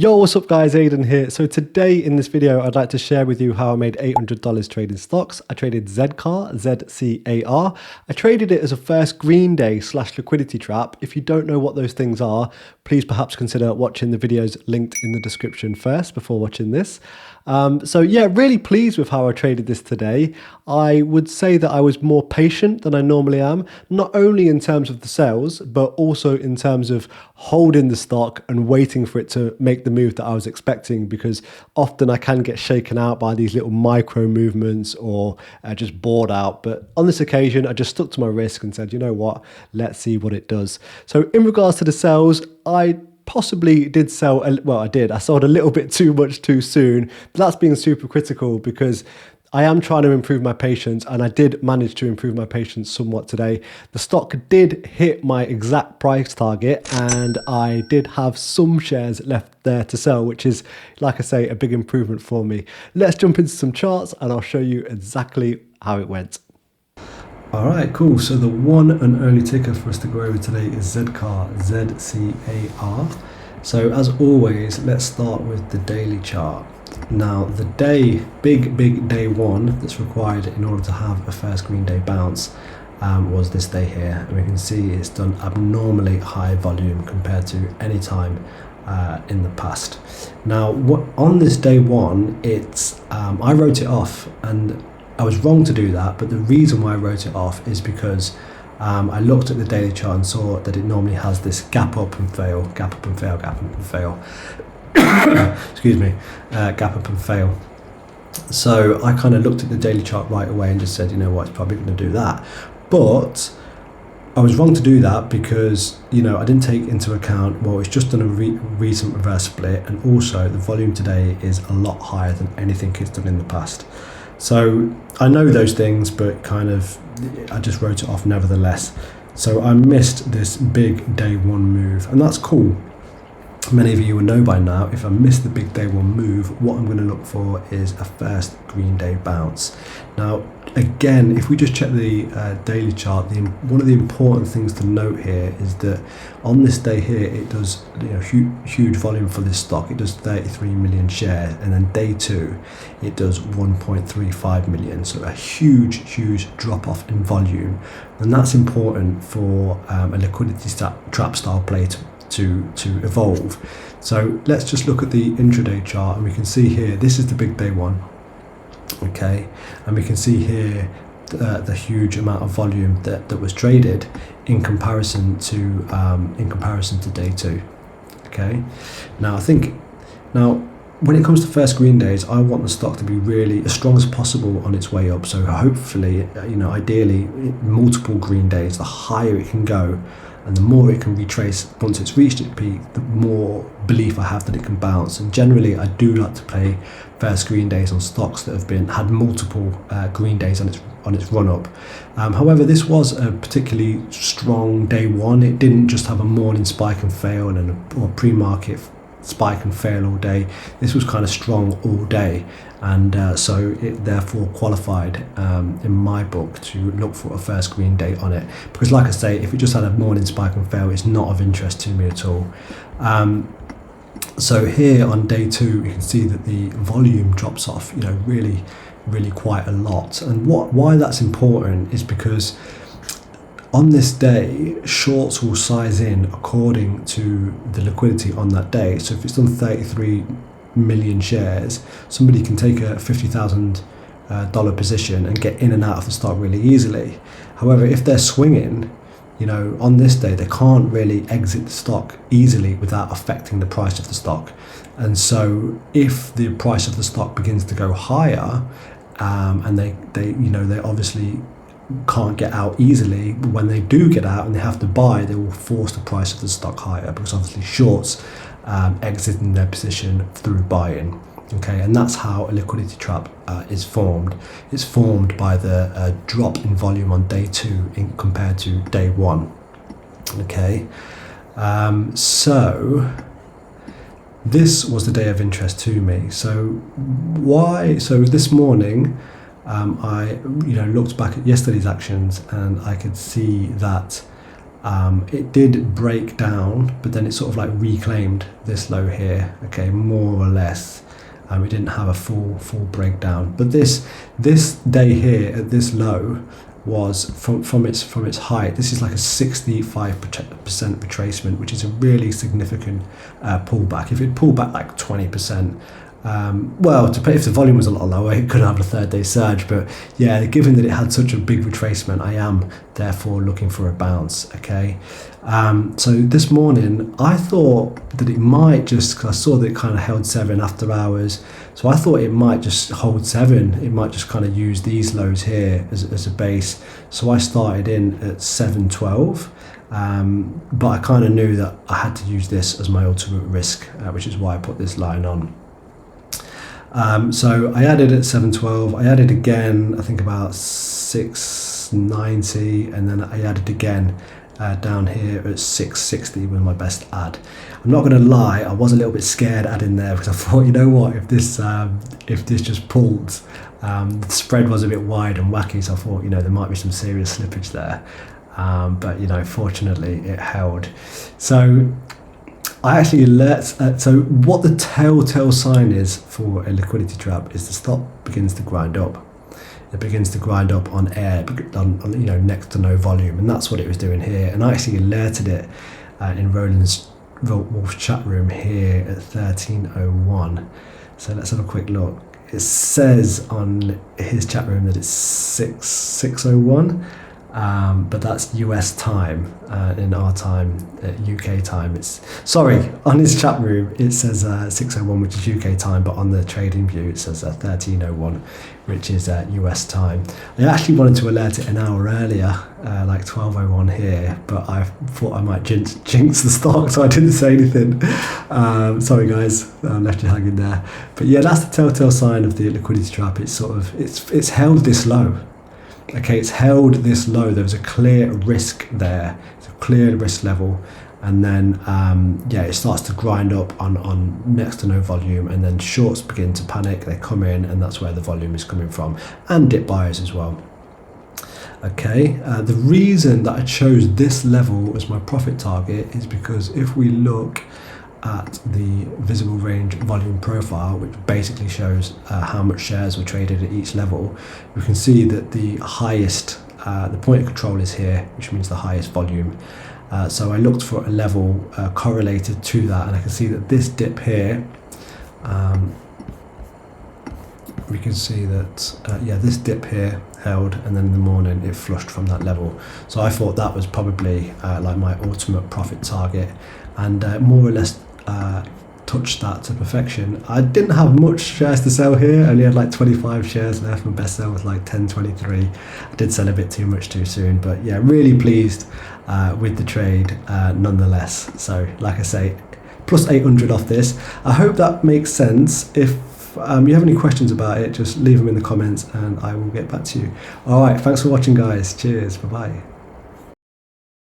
Yo, what's up guys, Aiden here. So today in this video, I'd like to share with you how I made $800 trading stocks. I traded ZCAR, Z-C-A-R. I traded it as a first green day / liquidity trap. If you don't know what those things are, please perhaps consider watching the videos linked in the description first before watching this. So yeah, really pleased with how I traded this today. I would say that I was more patient than I normally am, not only in terms of the sales, but also in terms of holding the stock and waiting for it to make the move that I was expecting, because often I can get shaken out by these little micro movements or just bored out. But on this occasion, I just stuck to my risk and said, you know what, let's see what it does. So in regards to the sales, I possibly did sell, I sold a little bit too much too soon, but that's being super critical because I am trying to improve my patience, and I did manage to improve my patience somewhat today. The stock did hit my exact price target, and I did have some shares left there to sell, which is, like I say, a big improvement for me. Let's jump into some charts and I'll show you exactly how it went. Alright, cool. So the one and only ticker for us to go over today is ZCAR, Z-C-A-R. So as always, let's start with the daily chart. Now the big day one that's required in order to have a first green day bounce was this day here. And we can see it's done abnormally high volume compared to any time in the past. Now on this day one, I wrote it off, and I was wrong to do that, but the reason why I wrote it off is because I looked at the daily chart and saw that it normally has this gap up and fail, gap up and fail, gap up and fail. Excuse me, gap up and fail. So I kind of looked at the daily chart right away and just said, you know what, it's probably going to do that. But I was wrong to do that because, you know, I didn't take into account, well, it's just done a recent reverse split, and also the volume today is a lot higher than anything it's done in the past. So I know those things, but kind of I just wrote it off nevertheless. So I missed this big day one move, and that's cool. Many of you will know by now, if I miss the big day one move, what I'm going to look for is a first green day bounce. Now, again, if we just check the daily chart, one of the important things to note here is that on this day here, it does, you know, huge volume for this stock. It does 33 million shares, and then day two, it does 1.35 million. So a huge drop off in volume, and that's important for a liquidity trap style play to evolve. So let's just look at the intraday chart, and we can see here, this is the big day one. Okay, and we can see here the huge amount of volume that was traded in comparison to day two. Okay, now when it comes to first green days, I want the stock to be really as strong as possible on its way up. So hopefully, you know, ideally multiple green days, the higher it can go, and the more it can retrace once it's reached its peak, the more belief I have that it can bounce. And generally, I do like to play first green days on stocks that have had multiple green days on its run up. However, this was a particularly strong day one. It didn't just have a morning spike and fail or a pre-market spike and fail all day. This was kind of strong all day, and so it therefore qualified in my book to look for a first green day on it, because like I say, if it just had a morning spike and fail, it's not of interest to me at all. So here on day two, you can see that the volume drops off, you know, really quite a lot. And why that's important is because on this day, shorts will size in according to the liquidity on that day. So if it's done 33 million shares, somebody can take a $50,000 position and get in and out of the stock really easily. However, if they're swinging, you know, on this day, they can't really exit the stock easily without affecting the price of the stock. And so if the price of the stock begins to go higher, and they obviously can't get out easily, but when they do get out and they have to buy, they will force the price of the stock higher, because obviously shorts exiting their position through buying. Okay, and that's how a liquidity trap is formed. It's formed by the drop in volume on day two compared to day one. Okay, so this was the day of interest to me. So this morning, I looked back at yesterday's actions, and I could see that It did break down, but then it sort of like reclaimed this low here, okay, more or less. It didn't have a full breakdown, but this day here at this low was from its height. This is like a 65% retracement, which is a really significant pullback. If it pulled back like 20%, well, if the volume was a lot lower, it could have a third day surge. But yeah, given that it had such a big retracement, I am therefore looking for a bounce. Okay, so this morning I thought that it might just, because I saw that it kind of held 7 after hours, so I thought it might just hold 7. It might just kind of use these lows here as a base. So I started in at 712. But I kind of knew that I had to use this as my ultimate risk, which is why I put this line on. So I added at 712, I added again, I think about 690, and then I added again down here at 660 with my best add. I'm not going to lie, I was a little bit scared adding there, because I thought, you know what, if this just pulled, the spread was a bit wide and wacky, so I thought, you know, there might be some serious slippage there. But, you know, fortunately it held. So I actually so what the telltale sign is for a liquidity trap is the stock begins to grind up. It begins to grind up on air, on you know, next to no volume, and that's what it was doing here. And I actually alerted it in Roland's Wolf's chat room here at 13:01. So let's have a quick look. It says on his chat room that it's 6:01. But that's US time. In our time, UK time, it's, sorry, on his chat room it says 6:01, which is UK time, but on the trading view it says 13:01, which is US time. I actually wanted to alert it an hour earlier, like 12:01 here, but I thought I might jinx the stock, so I didn't say anything. Sorry guys, I left you hanging there. But yeah, that's the telltale sign of the liquidity trap. It's sort of, it's held this low. Okay, it's held this low. There was a clear risk there. It's a clear risk level, and then yeah, it starts to grind up on next to no volume, and then shorts begin to panic. They come in, and that's where the volume is coming from, and dip buyers as well. Okay, the reason that I chose this level as my profit target is because if we look at the visible range volume profile, which basically shows how much shares were traded at each level, we can see that the highest, the point of control is here, which means the highest volume. So I looked for a level correlated to that, and I can see that this dip here, we can see that yeah, this dip here held, and then in the morning it flushed from that level. So I thought that was probably like my ultimate profit target, and more or less touched that to perfection. I didn't have much shares to sell here. I only had like 25 shares left. My best sell was like 1023. I did sell a bit too much too soon, but yeah, really pleased with the trade nonetheless. So like I say, plus 800 off this. I hope that makes sense. If you have any questions about it, just leave them in the comments and I will get back to you. All right, thanks for watching guys. Cheers, bye bye.